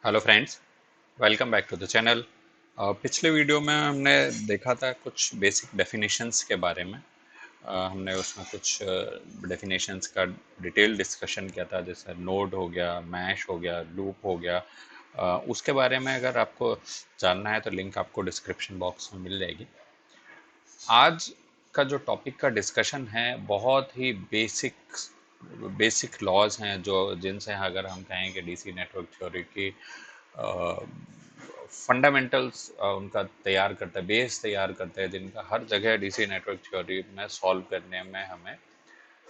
Hello friends, welcome back to the channel. पिछले video में हमने देखा था कुछ बेसिक डेफिनेशंस के बारे में। हमने उसमें कुछ डेफिनेशंस का डिटेल डिस्कशन किया था, जैसे नोड हो गया, मैश हो गया, लूप हो गया। उसके बारे में अगर आपको जानना है तो लिंक आपको डिस्क्रिप्शन बॉक्स में मिल जाएगी। आज का जो टॉपिक का डिस्कशन है बहुत ही बेसिक बेसिक लॉज हैं, जो जिनसे अगर हम कहें कि डीसी नेटवर्क थ्योरी की फंडामेंटल्स उनका तैयार करता है, बेस तैयार करता है, जिनका हर जगह डीसी नेटवर्क थ्योरी में सॉल्व करने में हमें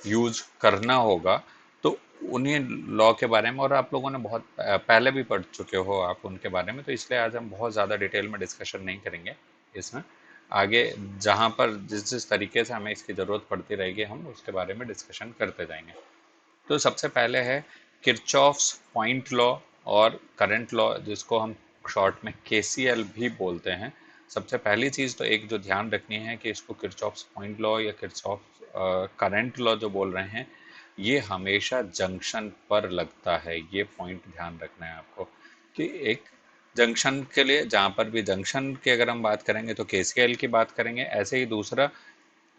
यूज करना होगा। तो उन्हीं लॉ के बारे में, और आप लोगों ने बहुत पहले भी पढ़ चुके हो आप उनके बारे में, तो इसलिए आज हम बहुत ज़्यादा डिटेल में डिस्कशन नहीं करेंगे इसमें। आगे जहाँ पर जिस जिस तरीके से हमें इसकी ज़रूरत पड़ती रहेगी हम उसके बारे में डिस्कशन करते जाएंगे। तो सबसे पहले है किरचॉफ्स पॉइंट लॉ और करंट लॉ, जिसको हम शॉर्ट में केसीएल भी बोलते हैं। सबसे पहली चीज़ तो एक जो ध्यान रखनी है कि इसको किरचॉफ्स पॉइंट लॉ या किरचॉफ करंट लॉ जो बोल रहे हैं, ये हमेशा जंक्शन पर लगता है। ये पॉइंट ध्यान रखना है आपको कि एक जंक्शन के लिए, जहाँ पर भी जंक्शन की अगर हम बात करेंगे तो केसीएल की बात करेंगे। ऐसे ही दूसरा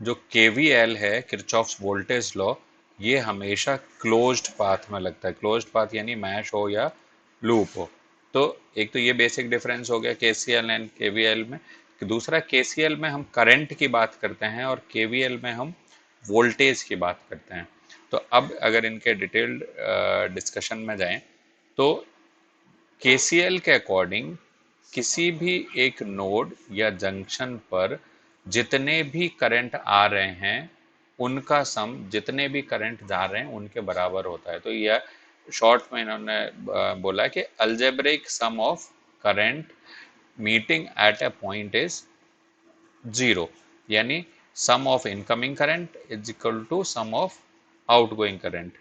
जो केवीएल है, किरचॉफ्स वोल्टेज लॉ, ये हमेशा क्लोज्ड पाथ में लगता है। क्लोज्ड पाथ यानी मैश हो या लूप हो। तो एक तो ये बेसिक डिफरेंस हो गया केसीएल एंड केवीएल में। दूसरा, केसीएल में हम करंट की बात करते हैं और केवीएल में हम वोल्टेज की बात करते हैं। तो अब अगर इनके डिटेल्ड डिस्कशन में जाएं तो केसीएल के अकॉर्डिंग किसी भी एक नोड या जंक्शन पर जितने भी करंट आ रहे हैं उनका सम जितने भी करंट जा रहे हैं उनके बराबर होता है। तो यह शॉर्ट में इन्होंने बोला कि algebraic sum of current meeting at a point is zero, यानी sum of incoming current is equal to sum of outgoing current,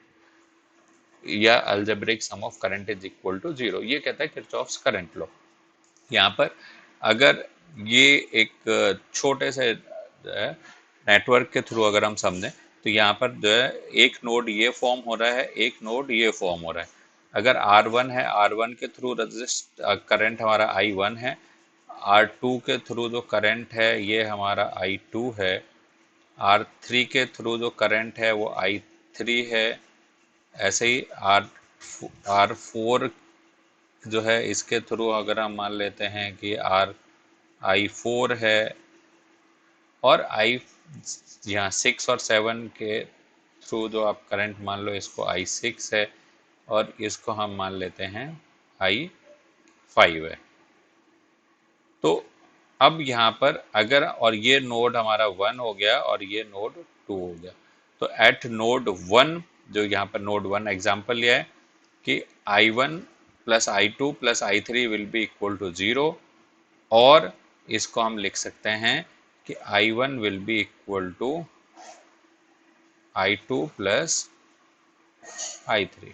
या algebraic sum of current is equal to zero. ये कहता है किरचॉफ्स करंट लॉ। यहाँ पर अगर ये एक छोटे से नेटवर्क के थ्रू अगर हम समझें तो यहाँ पर जो है एक नोड ये फॉर्म हो रहा है, एक नोड ये फॉर्म हो रहा है। अगर R1 है, R1 के थ्रू रजिस्ट करंट हमारा I1 है। R2 के थ्रू जो करंट है ये हमारा I2 है। R3 के थ्रू जो करंट है वो I3 है। ऐसे ही R4 जो है इसके थ्रू अगर हम मान लेते हैं कि I4 है, और आई यहाँ 6 और 7 के थ्रू जो आप करंट मान लो इसको I6 है, और इसको हम मान लेते हैं I5 है। तो अब यहाँ पर अगर, और ये नोड हमारा 1 हो गया और ये नोड 2 हो गया, तो एट नोड 1, जो यहाँ पर नोड 1 एग्जाम्पल लिया है कि I1 plus I2 plus I3 will be equal to 0, और इसको हम लिख सकते हैं कि I1 will be equal to I2 plus I3।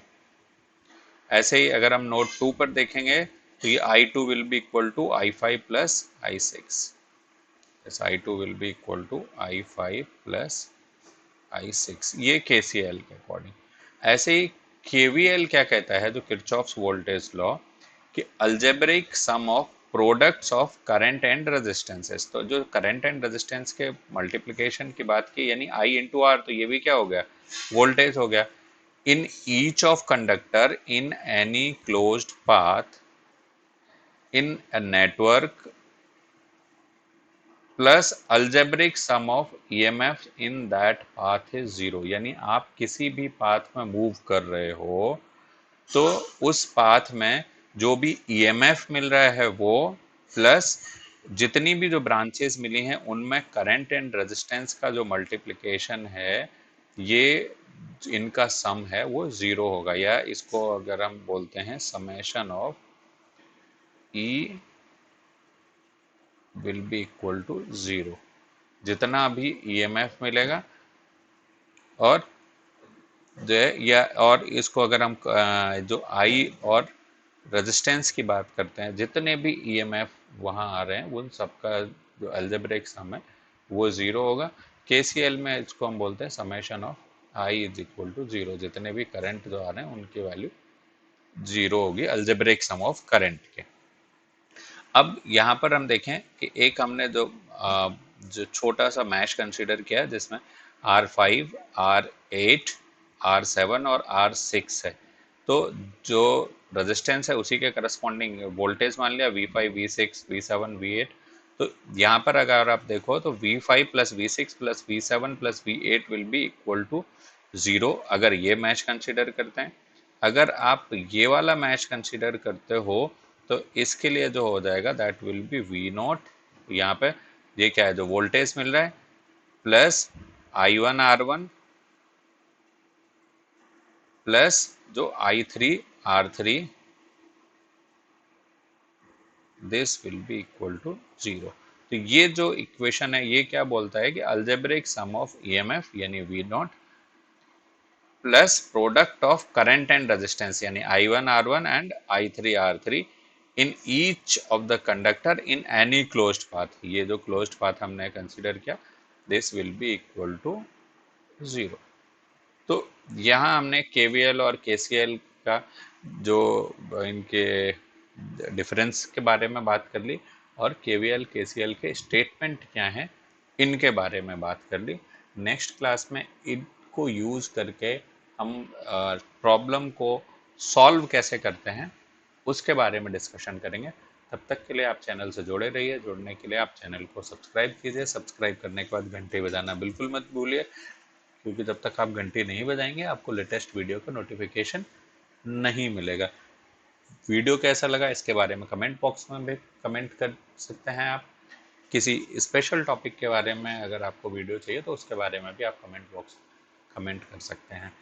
ऐसे ही अगर हम नोड 2 पर देखेंगे तो ये I2 will be equal to I5 plus I6। I2 will be equal to I5 plus I6, ये KCL के अकॉर्डिंग। ऐसे ही KVL क्या कहता है, जो किरचॉफ्स वोल्टेज लॉ, कि algebraic sum of products of current and resistances. तो जो करंट एंड रेजिस्टेंस के मल्टीप्लिकेशन की बात की, यानी I इंटू आर, तो ये भी क्या हो गया, वोल्टेज हो गया। In each of conductor in any closed path in a network plus algebraic sum of EMF in that path is zero. यानी आप किसी भी पाथ में मूव कर रहे हो तो उस पाथ में जो भी ईएमएफ मिल रहा है वो, प्लस जितनी भी जो ब्रांचेस मिली हैं उनमें करंट एंड रेजिस्टेंस का जो मल्टीप्लिकेशन है, ये इनका सम है वो जीरो होगा। या इसको अगर हम बोलते हैं summation of E will be equal to zero. जितना भी ईएमएफ मिलेगा, और जो है, या और इसको अगर हम जो आई और रेजिस्टेंस की बात करते हैं, जितने भी ईएमएफ वहाँ आ रहे हैं उन सबका जो अलजेब्रिक सम है वो ज़ीरो होगा। केसीएल में इसको हम बोलते हैं summation of I is equal to zero. जितने भी करंट जो आ रहे हैं उनकी वैल्यू जीरो होगी अलजेब्रिक सम ऑफ करंट के। अब यहाँ पर हम देखें कि एक हमने जो छोटा सा मैश कंसीडर किया है जिसमें R5, R8, R7 और R6 है। तो जो रेजिस्टेंस है उसी के करस्पॉन्डिंग वोल्टेज मान लिया V5, V6, V7, V8। तो यहाँ पर अगर आप देखो तो V5 plus V6 plus V7 plus V8 will be equal to zero, अगर ये मैच कंसिडर करते हैं। अगर आप ये वाला मैच कंसिडर करते हो तो इसके लिए जो हो जाएगा दैट विल बी V0। यहाँ पे ये क्या है जो वोल्टेज मिल रहा है प्लस I1 R1 प्लस जो I3 R3, this will be equal to zero. तो ये जो इक्वेशन है ये क्या बोलता है कि अलजेब्रिक सम ऑफ ईएमएफ यानी V0 plus product of current and resistance यानी I1 R1 and I3 R3 in each of the conductor in any closed path, ये जो क्लोज्ड पाथ हमने कंसिडर किया, this will be equal to zero. तो यहाँ हमने KVL और KCL का जो इनके डिफरेंस के बारे में बात कर ली और केवीएल केसीएल के स्टेटमेंट क्या हैं इनके बारे में बात कर ली। नेक्स्ट क्लास में इनको यूज़ करके हम प्रॉब्लम को सॉल्व कैसे करते हैं उसके बारे में डिस्कशन करेंगे। तब तक के लिए आप चैनल से जुड़े रहिए। जुड़ने के लिए आप चैनल को सब्सक्राइब कीजिए। सब्सक्राइब करने के बाद घंटे बजाना बिल्कुल मत भूलिए, क्योंकि जब तक आप घंटी नहीं बजाएंगे आपको लेटेस्ट वीडियो का नोटिफिकेशन नहीं मिलेगा। वीडियो कैसा लगा इसके बारे में कमेंट बॉक्स में भी कमेंट कर सकते हैं आप। किसी स्पेशल टॉपिक के बारे में अगर आपको वीडियो चाहिए तो उसके बारे में भी आप कमेंट कर सकते हैं।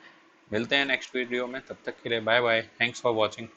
मिलते हैं नेक्स्ट वीडियो में, तब तक के लिए bye bye. Thanks for watching.